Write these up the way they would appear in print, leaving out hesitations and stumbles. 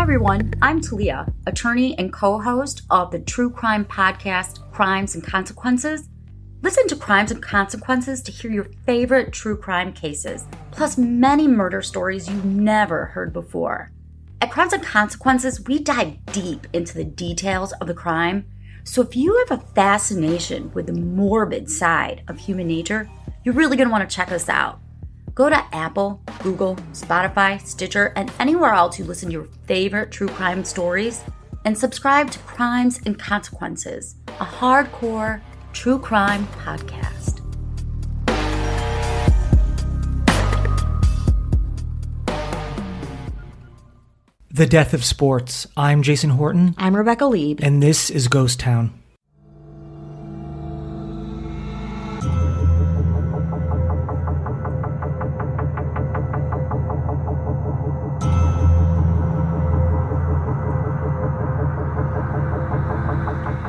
everyone, I'm Talia, attorney and co-host of the true crime podcast, Crimes and Consequences. Listen to Crimes and Consequences to hear your favorite true crime cases, plus many murder stories you've never heard before. At Crimes and Consequences, we dive deep into the details of the crime, so if you have a fascination with the morbid side of human nature, you're really going to want to check us out. Go to Apple, Google, Spotify, Stitcher, and anywhere else you listen to your favorite true crime stories, and subscribe to Crimes and Consequences, a hardcore true crime podcast. The Death of Sports. I'm Jason Horton. I'm Rebecca Lieb. And this is Ghost Town.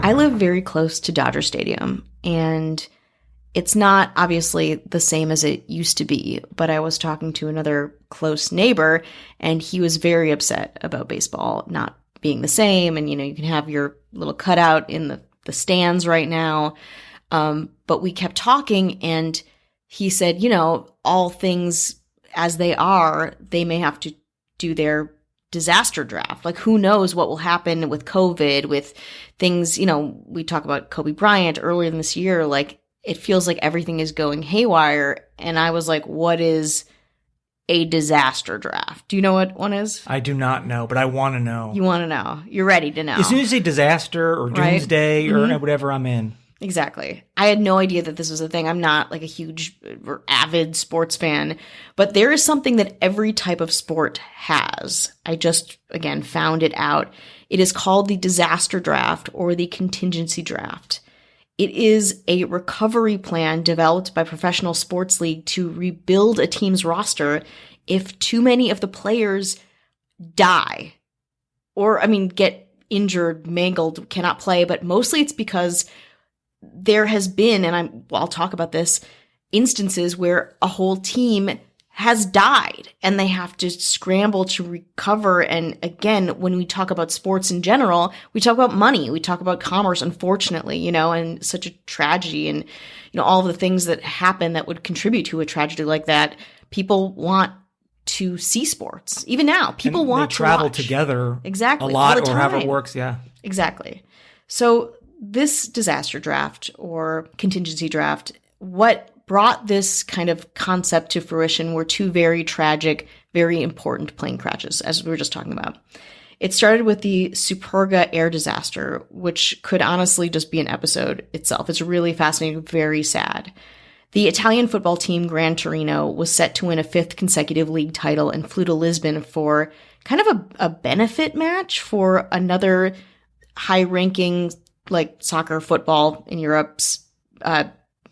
I live very close to Dodger Stadium, and it's not obviously the same as it used to be, but I was talking to another close neighbor, and he was very upset about baseball not being the same. And, you can have your little cutout in the stands right now. But we kept talking, and he said, all things as they are, they may have to do their disaster draft. Like, who knows what will happen with COVID, with things, we talk about Kobe Bryant earlier in this year, like it feels like everything is going haywire. And I was like, what is a disaster draft? Do you know what one is? I do not know, but I want to know. You want to know. You're ready to know. As soon as you say disaster or doomsday or whatever, I'm in. Exactly. I had no idea that this was a thing. I'm not like a huge or avid sports fan, but there is something that every type of sport has. I just, again, found it out. It is called the disaster draft or the contingency draft. It is a recovery plan developed by professional sports league to rebuild a team's roster if too many of the players die or, get injured, mangled, cannot play, but mostly it's because there has been, and I'll talk about this, instances where a whole team has died and they have to scramble to recover. And again, when we talk about sports in general, we talk about money, we talk about commerce, unfortunately, and such a tragedy and, all of the things that happen that would contribute to a tragedy like that. People want to see sports. Even now, people and want to travel watch together exactly a lot all the or however it time. works. Yeah, exactly. So this disaster draft or contingency draft, what brought this kind of concept to fruition were two very tragic, very important plane crashes, as we were just talking about. It started with the Superga air disaster, which could honestly just be an episode itself. It's really fascinating, very sad. The Italian football team Gran Torino was set to win a fifth consecutive league title and flew to Lisbon for kind of a benefit match for another high-ranking like soccer, football in Europe's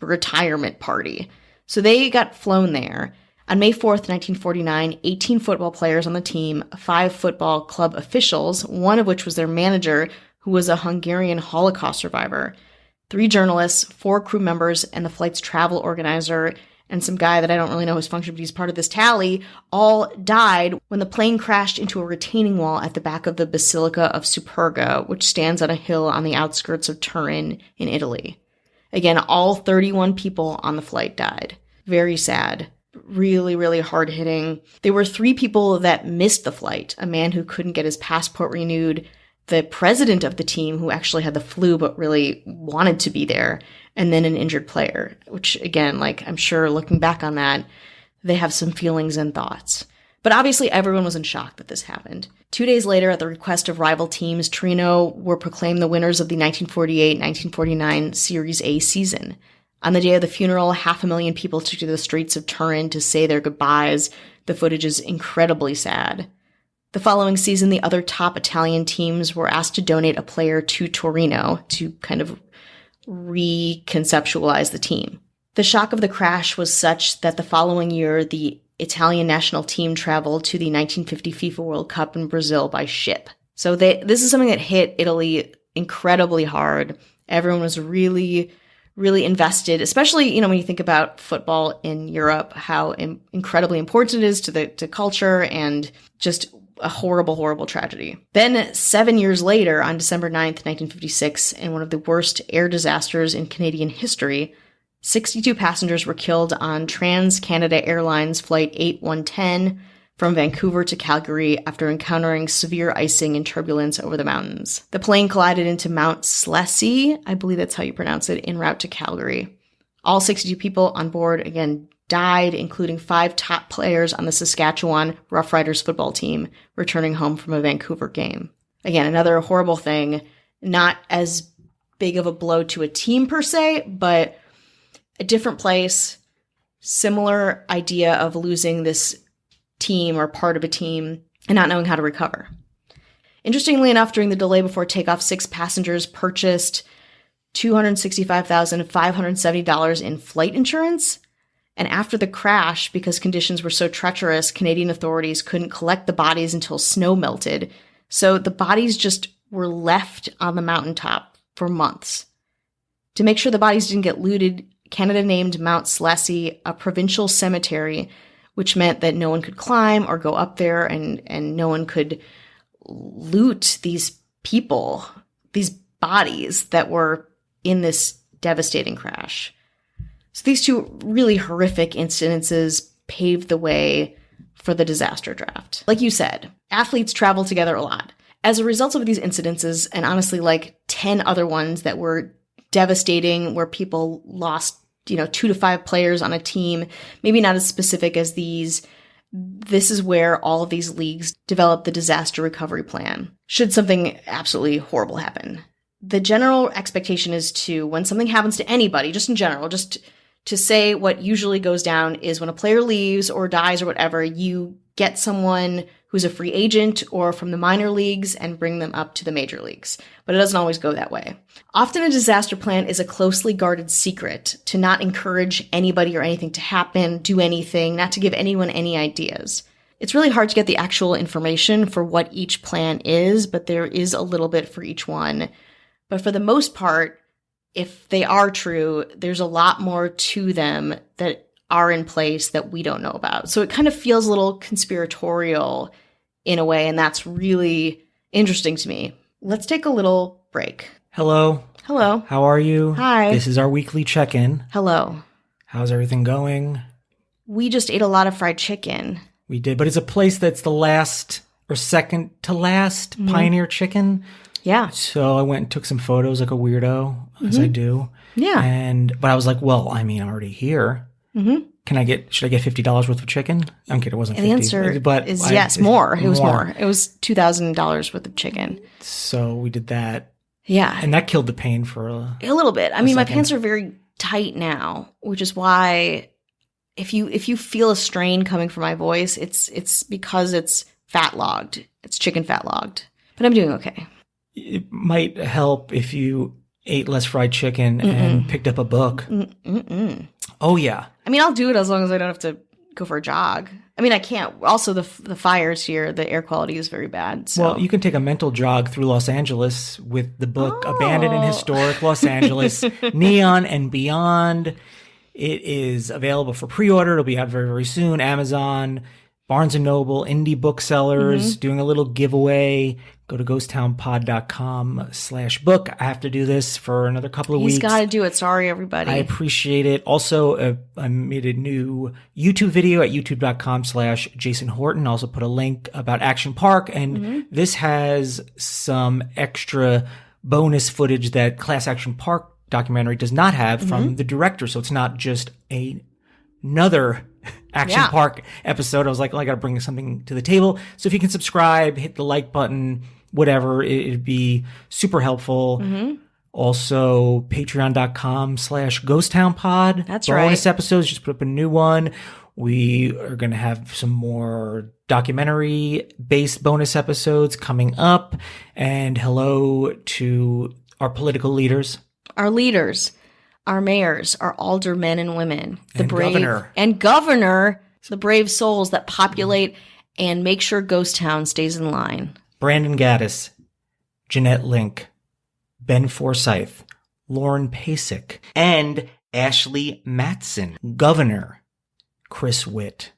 retirement party. So they got flown there. On May 4th, 1949, 18 football players on the team, 5 football club officials, one of which was their manager, who was a Hungarian Holocaust survivor, 3 journalists, 4 crew members, and the flight's travel organizer, and some guy that I don't really know his function, but he's part of this tally, all died when the plane crashed into a retaining wall at the back of the Basilica of Superga, which stands on a hill on the outskirts of Turin in Italy. Again, all 31 people on the flight died. Very sad. Really, really hard-hitting. There were 3 people that missed the flight. A man who couldn't get his passport renewed, the president of the team who actually had the flu but really wanted to be there, and then an injured player, which again, I'm sure looking back on that, they have some feelings and thoughts. But obviously everyone was in shock that this happened. 2 days later, at the request of rival teams, Torino were proclaimed the winners of the 1948-1949 Series A season. On the day of the funeral, 500,000 people took to the streets of Turin to say their goodbyes. The footage is incredibly sad. The following season, the other top Italian teams were asked to donate a player to Torino to kind of reconceptualize the team. The shock of the crash was such that the following year, the Italian national team traveled to the 1950 FIFA World Cup in Brazil by ship. So this is something that hit Italy incredibly hard. Everyone was really, really invested, especially, when you think about football in Europe, how incredibly important it is to culture and just a horrible, horrible tragedy. Then 7 years later, on December 9th, 1956, in one of the worst air disasters in Canadian history, 62 passengers were killed on Trans-Canada Airlines Flight 8110 from Vancouver to Calgary after encountering severe icing and turbulence over the mountains. The plane collided into Mount Slessy, I believe that's how you pronounce it, en route to Calgary. All 62 people on board, again, died, including 5 top players on the Saskatchewan Roughriders football team returning home from a Vancouver game. Again, another horrible thing, not as big of a blow to a team per se, but a different place, similar idea of losing this team or part of a team and not knowing how to recover. Interestingly enough, during the delay before takeoff, 6 passengers purchased $265,570 in flight insurance. And after the crash, because conditions were so treacherous, Canadian authorities couldn't collect the bodies until snow melted. So the bodies just were left on the mountaintop for months. To make sure the bodies didn't get looted, Canada named Mount Slessy a provincial cemetery, which meant that no one could climb or go up there, and no one could loot these people, these bodies that were in this devastating crash. So these 2 really horrific incidences paved the way for the disaster draft. Like you said, athletes travel together a lot. As a result of these incidences, and honestly like 10 other ones that were devastating, where people lost 2 to 5 players on a team, maybe not as specific as these, this is where all of these leagues develop the disaster recovery plan, should something absolutely horrible happen. The general expectation is to, when something happens to anybody, just in general, just to say what usually goes down is when a player leaves or dies or whatever, you get someone who's a free agent or from the minor leagues and bring them up to the major leagues. But it doesn't always go that way. Often a disaster plan is a closely guarded secret to not encourage anybody or anything to happen, do anything, not to give anyone any ideas. It's really hard to get the actual information for what each plan is, but there is a little bit for each one. But for the most part, if they are true, there's a lot more to them that are in place that we don't know about. So it kind of feels a little conspiratorial in a way, and that's really interesting to me. Let's take a little break. Hello. Hello. How are you? Hi. This is our weekly check-in. Hello. How's everything going? We just ate a lot of fried chicken. We did, but it's a place that's the last or second to last Pioneer Chicken. Yeah. So I went and took some photos like a weirdo, as I do. Yeah. But I was like, well, I mean, I'm already here. Mm-hmm. Should I get $50 worth of chicken? I'm kidding, it wasn't 50. The answer is yes, more. It was more. It was $2,000 worth of chicken. So we did that. Yeah. And that killed the pain for a little bit. I mean, my pants are very tight now, which is why if you feel a strain coming from my voice, it's because it's fat logged. It's chicken fat logged. But I'm doing okay. It might help if you ate less fried chicken and picked up a book. Oh, yeah. I mean, I'll do it as long as I don't have to go for a jog. I mean, I can't. Also, the fires here, the air quality is very bad. So. Well, you can take a mental jog through Los Angeles with the book Abandoned in Historic Los Angeles, Neon and Beyond. It is available for pre-order. It'll be out very, very soon. Amazon, Barnes & Noble, indie booksellers, doing a little giveaway. Go to ghosttownpod.com/book. I have to do this for another couple of weeks. He's got to do it. Sorry, everybody. I appreciate it. Also, I made a new YouTube video at youtube.com/Jason Horton. Also put a link about Action Park. And this has some extra bonus footage that Class Action Park documentary does not have from the director. So it's not just another Action Park episode. I was like, well, I got to bring something to the table. So if you can subscribe, hit the like button, whatever, it'd be super helpful. Also, patreon.com/ghosttownpod. That's bonus right. episodes. Just put up a new one. We are going to have some more documentary-based bonus episodes coming up. And hello to our political leaders. Our leaders. Our mayors, our aldermen and women, the brave governor, the brave souls that populate and make sure Ghost Town stays in line. Brandon Gaddis, Jeanette Link, Ben Forsyth, Lauren Pasick, and Ashley Matson. Governor Chris Witt.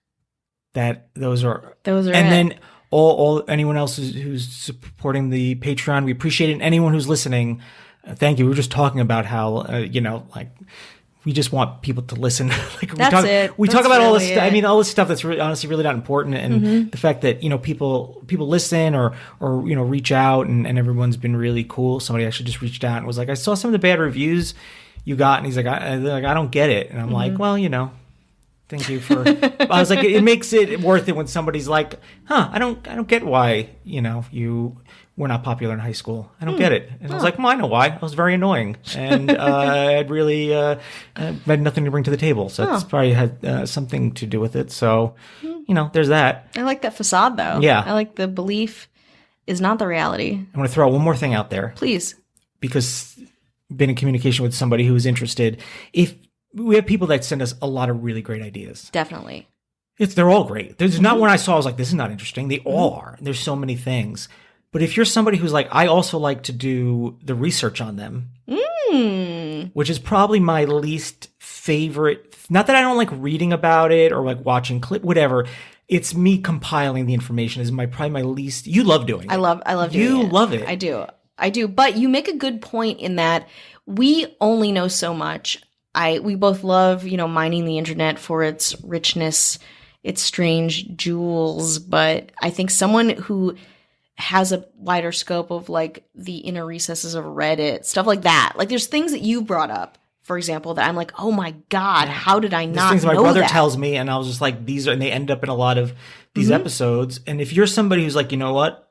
Those are and then all anyone else who's supporting the Patreon, we appreciate it. And anyone who's listening, thank you. We were just talking about how, we just want people to listen. We talk about all this stuff. I mean, all this stuff that's really, honestly really not important. And the fact that, people listen or reach out and everyone's been really cool. Somebody actually just reached out and was like, I saw some of the bad reviews you got. And he's like, I don't get it. And I'm like, well, thank you for, I was like, it makes it worth it when somebody's like, I don't get why, you were not popular in high school. I don't get it. And I was like, well, I know why. I was very annoying. And I'd really had nothing to bring to the table. So it's probably had something to do with it. So, there's that. I like that facade, though. Yeah. I like the belief is not the reality. I'm going to throw out one more thing out there. Please. Because I've been in communication with somebody who is interested. If we have people that send us a lot of really great ideas. Definitely. They're all great. There's not one I saw I was like, this is not interesting. They all are. There's so many things. But if you're somebody who's like, I also like to do the research on them, which is probably my least favorite. Not that I don't like reading about it or like watching clip, whatever. It's me compiling the information is probably my least. You love doing it. I love doing it. You love it. I do. But you make a good point in that we only know so much. We both love, mining the internet for its richness, its strange jewels. But I think someone who has a wider scope of like the inner recesses of Reddit, stuff like that. Like there's things that you brought up, for example, that I'm like, oh my God, how did I not know that? Things my brother tells me, and I was just like, and they end up in a lot of these episodes. And if you're somebody who's like, you know what,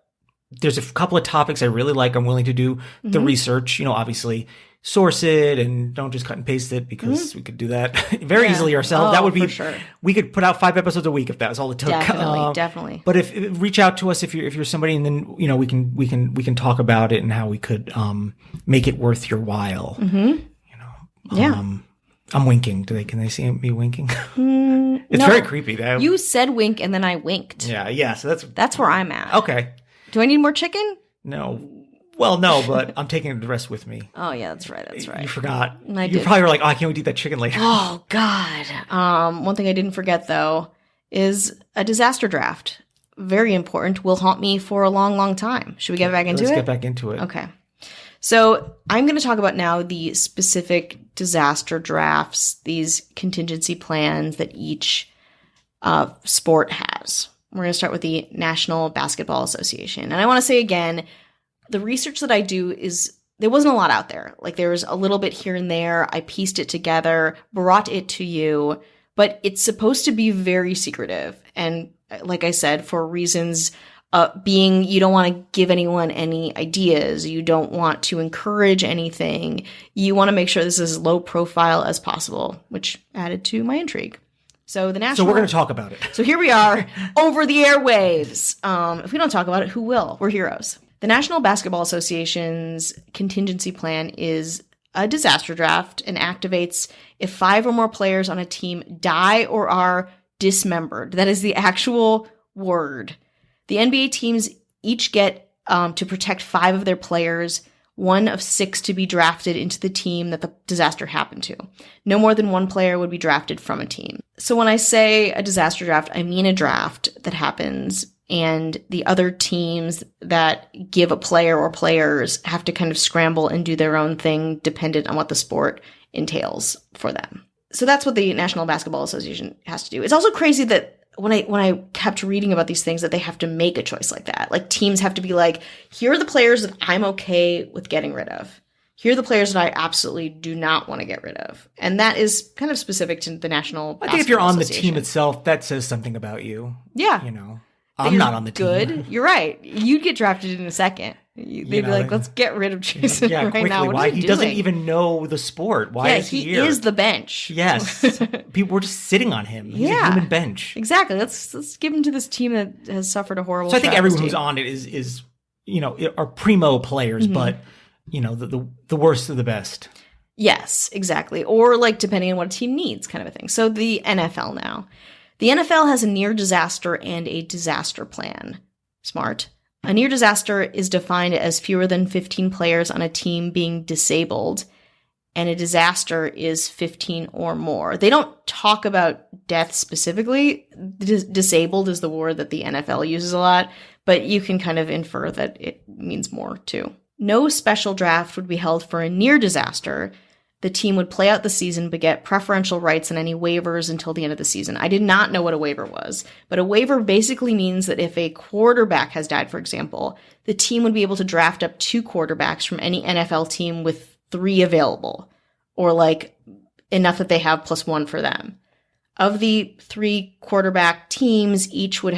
there's a couple of topics I really like, I'm willing to do the research, obviously source it and don't just cut and paste it because we could do that very easily ourselves. That would be, for sure. We could put out 5 episodes a week if that was all it took. Definitely. But if reach out to us if you're somebody, and then we can talk about it and how we could make it worth your while. I'm winking. Can they see me winking? It's very creepy. You said wink and then I winked. Yeah. So that's where I'm at. Okay. Do I need more chicken? No. Well, no, but I'm taking the rest with me. Oh, yeah, that's right. You forgot. I you did. Probably were like, I can't wait to eat that chicken later. Oh, God. One thing I didn't forget, though, is a disaster draft. Very important. Will haunt me for a long, long time. Should we get back into it? Let's get back into it. Okay. So I'm going to talk about now the specific disaster drafts, these contingency plans that each sport has. We're going to start with the National Basketball Association. And I want to say again, the research that I do there wasn't a lot out there. Like there was a little bit here and there. I pieced it together, brought it to you, but it's supposed to be very secretive. And like I said, for reasons being you don't want to give anyone any ideas. You don't want to encourage anything. You want to make sure this is as low profile as possible, which added to my intrigue. So we're going to talk about it. So here we are over the airwaves. If we don't talk about it, who will? We're heroes. The National Basketball Association's contingency plan is a disaster draft and activates if 5 or more players on a team die or are dismembered. That is the actual word. The NBA teams each get to protect 5 of their players, 1 of 6 to be drafted into the team that the disaster happened to. No more than 1 player would be drafted from a team. So when I say a disaster draft, I mean a draft that happens and the other teams that give a player or players have to kind of scramble and do their own thing dependent on what the sport entails for them. So that's what the National Basketball Association has to do. It's also crazy that when I kept reading about these things that they have to make a choice like that. Like teams have to be like, here are the players that I'm okay with getting rid of. Here are the players that I absolutely do not want to get rid of. And that is kind of specific to the National Basketball Association. I think if you're on the team itself, that says something about you. Yeah. I'm not on the team. Good. You're right. You'd get drafted in a second. They'd be like, let's get rid of Jason right quickly. now. Why? He doesn't even know the sport. Why is he here? He is the bench. Yes. People were just sitting on him. He's a human bench. Exactly. Let's give him to this team that has suffered a horrible So I think everyone who's on it is are primo players, but, the worst of the best. Yes, exactly. Or like depending on what a team needs kind of a thing. So the NFL now. The NFL has a near disaster and a disaster plan. Smart. A near disaster is defined as fewer than 15 players on a team being disabled. and a disaster is 15 or more. They don't talk about death specifically. Disabled is the word that the NFL uses a lot, but you can kind of infer that it means more too. No special draft would be held for a near disaster. The team would play out the season but get preferential rights and any waivers until the end of the season. I did not know what a waiver was, but a waiver basically means that if a quarterback has died, for example, the team would be able to draft up 2 quarterbacks from any NFL team with 3 available, or like enough that they have plus 1 for them. Of the 3 quarterback teams, each would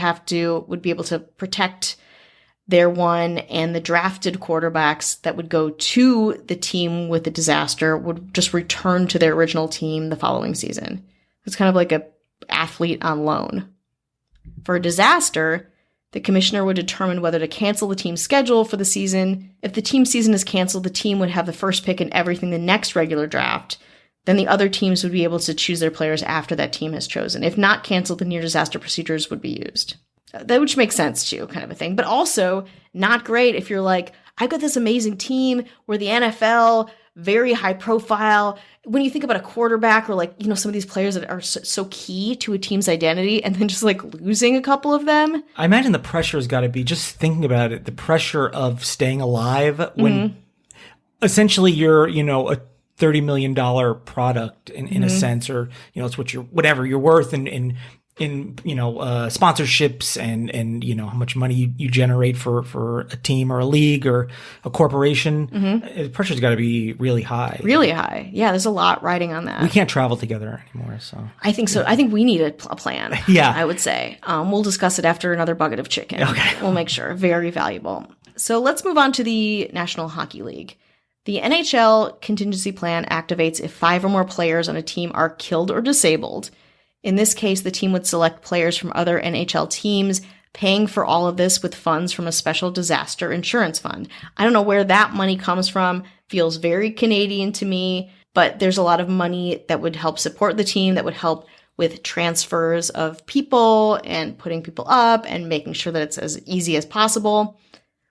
be able to protect their one, and the drafted quarterbacks that would go to the team with the disaster would just return to their original team the following season. It's kind of like a athlete on loan. For a disaster, the commissioner would determine whether to cancel the team's schedule for the season. If the team's season is canceled, the team would have the first pick in everything the next regular draft. Then the other teams would be able to choose their players after that team has chosen. If not canceled, the near disaster procedures would be used. That which makes sense too, kind of a thing. But also not great if you're like, I've got this amazing team where the NFL, very high profile. When you think about a quarterback or like, you know, some of these players that are so key to a team's identity and then just like losing a couple of them. I imagine the pressure has got to be, just thinking about it, the pressure of staying alive when essentially you're, you know, a $30 million product in a sense, or, you know, it's what you're worth in you know, sponsorships and, you know, how much money you generate for a team or a league or a corporation. The pressure's got to be really high. Really high. Yeah, there's a lot riding on that. We can't travel together anymore, so. I think so. I think we need a plan. Yeah. I would say. We'll discuss it after another bucket of chicken. Okay. We'll make sure. Very valuable. So let's move on to the National Hockey League. The NHL contingency plan activates if 5 or more players on a team are killed or disabled. In this case, the team would select players from other NHL teams, paying for all of this with funds from a special disaster insurance fund. I don't know where that money comes from. Feels very Canadian to me, but there's a lot of money that would help support the team, that would help with transfers of people and putting people up and making sure that it's as easy as possible.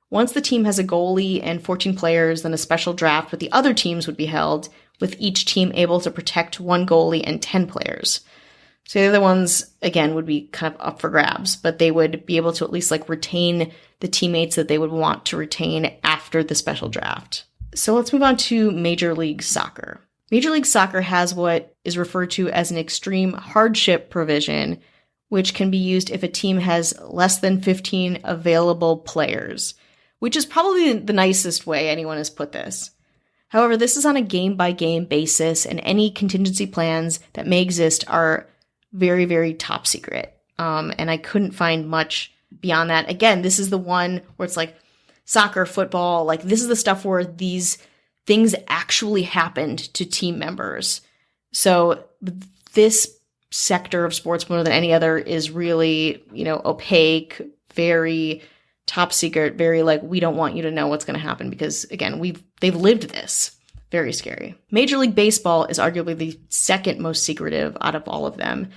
Once the team has a goalie and 14 players, then a special draft with the other teams would be held, with each team able to protect 1 goalie and 10 players. So the other ones, again, would be kind of up for grabs, but they would be able to at least like retain the teammates that they would want to retain after the special draft. So let's move on to Major League Soccer. Major League Soccer has what is referred to as an extreme hardship provision, which can be used if a team has less than 15 available players, which is probably the nicest way anyone has put this. However, this is on a game-by-game basis, and any contingency plans that may exist are very, very top secret. And I couldn't find much beyond that. Again, this is the one where it's like soccer, football, like this is the stuff where these things actually happened to team members. So this sector of sports, more than any other, is really, you know, opaque, very top secret, very like, we don't want you to know what's going to happen because, again, they've lived this. Very scary. Major League Baseball is arguably the second most secretive out of all of them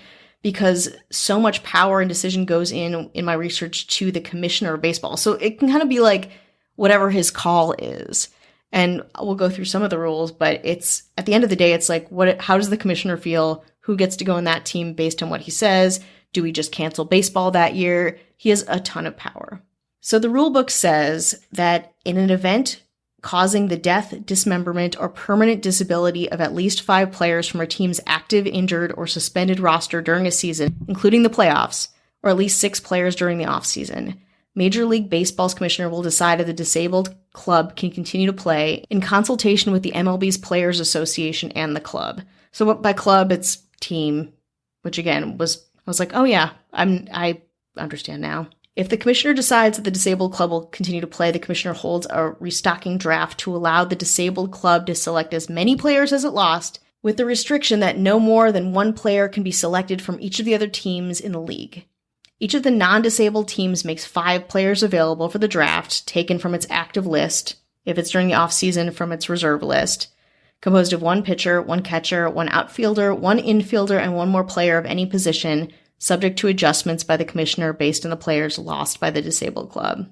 because so much power and decision goes in my research to the commissioner of baseball. So it can kind of be like whatever his call is. And we'll go through some of the rules, but it's at the end of the day, it's like, how does the commissioner feel? Who gets to go in that team based on what he says? Do we just cancel baseball that year? He has a ton of power. So the rule book says that in an event causing the death, dismemberment, or permanent disability of at least 5 players from our team's active, injured, or suspended roster during a season, including the playoffs, or at least 6 players during the offseason, Major League Baseball's commissioner will decide if the disabled club can continue to play in consultation with the MLB's Players Association and the club. So by club, it's team, which again I was like, oh yeah, I understand now. If the commissioner decides that the disabled club will continue to play, the commissioner holds a restocking draft to allow the disabled club to select as many players as it lost, with the restriction that no more than 1 player can be selected from each of the other teams in the league. Each of the non-disabled teams makes 5 players available for the draft, taken from its active list, if it's during the offseason from its reserve list, composed of 1 pitcher, 1 catcher, 1 outfielder, 1 infielder, and 1 more player of any position, subject to adjustments by the commissioner based on the players lost by the disabled club.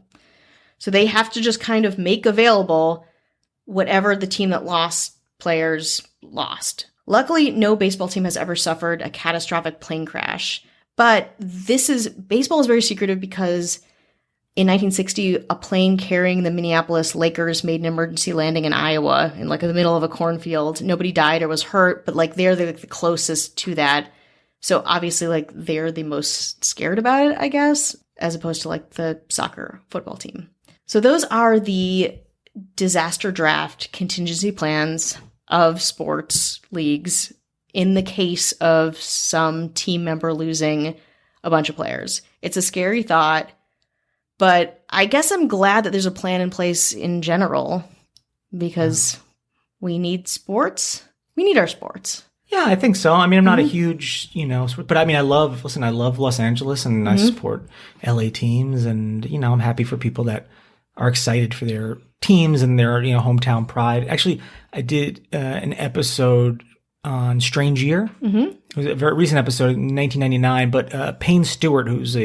So they have to just kind of make available whatever the team that lost players lost. Luckily, no baseball team has ever suffered a catastrophic plane crash. But baseball is very secretive because in 1960, a plane carrying the Minneapolis Lakers made an emergency landing in Iowa in like the middle of a cornfield. Nobody died or was hurt, but like they're the closest to that. So obviously like they're the most scared about it, I guess, as opposed to like the soccer football team. So those are the disaster draft contingency plans of sports leagues in the case of some team member losing a bunch of players. It's a scary thought. But I guess I'm glad that there's a plan in place in general because we need sports. We need our sports. Yeah, I think so. I mean, I'm not a huge, but I mean, I love Los Angeles and I support LA teams and, I'm happy for people that are excited for their teams and their, hometown pride. Actually, I did an episode on Strange Year. Mm-hmm. It was a very recent episode in 1999, but Payne Stewart, who's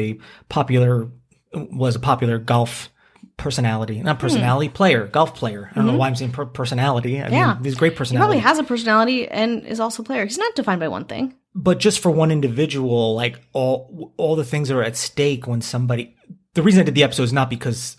was a popular golf personality, not personality, golf player. I don't know why I'm saying personality. I mean, he's a great personality. He probably has a personality and is also a player. He's not defined by one thing. But just for one individual, like all the things that are at stake when the reason I did the episode is not because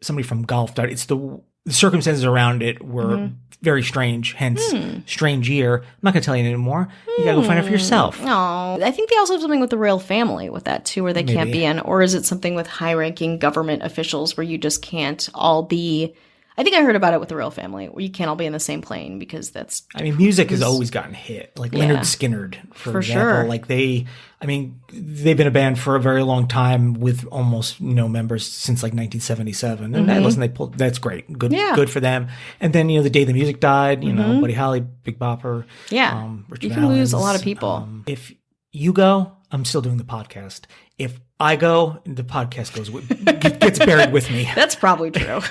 somebody from golf died. It's the circumstances around it were very strange, hence Strange Year. I'm not going to tell you anymore. You got to go find out for yourself. No, I think they also have something with the royal family with that too, where they can't be in. Or is it something with high-ranking government officials where you just can't all be? I think I heard about it with the royal family, where you can't all be in the same plane because that's. I mean, music has always gotten hit. Like Leonard Skinner, for example. Sure. Like they've been a band for a very long time with almost no members since like 1977. And listen, that's great. Good for them. And then, the day the music died, Buddy Holly, Big Bopper. Yeah. Richard you can lose a lot of people. If you go, I'm still doing the podcast. If I go, the podcast gets buried with me. That's probably true.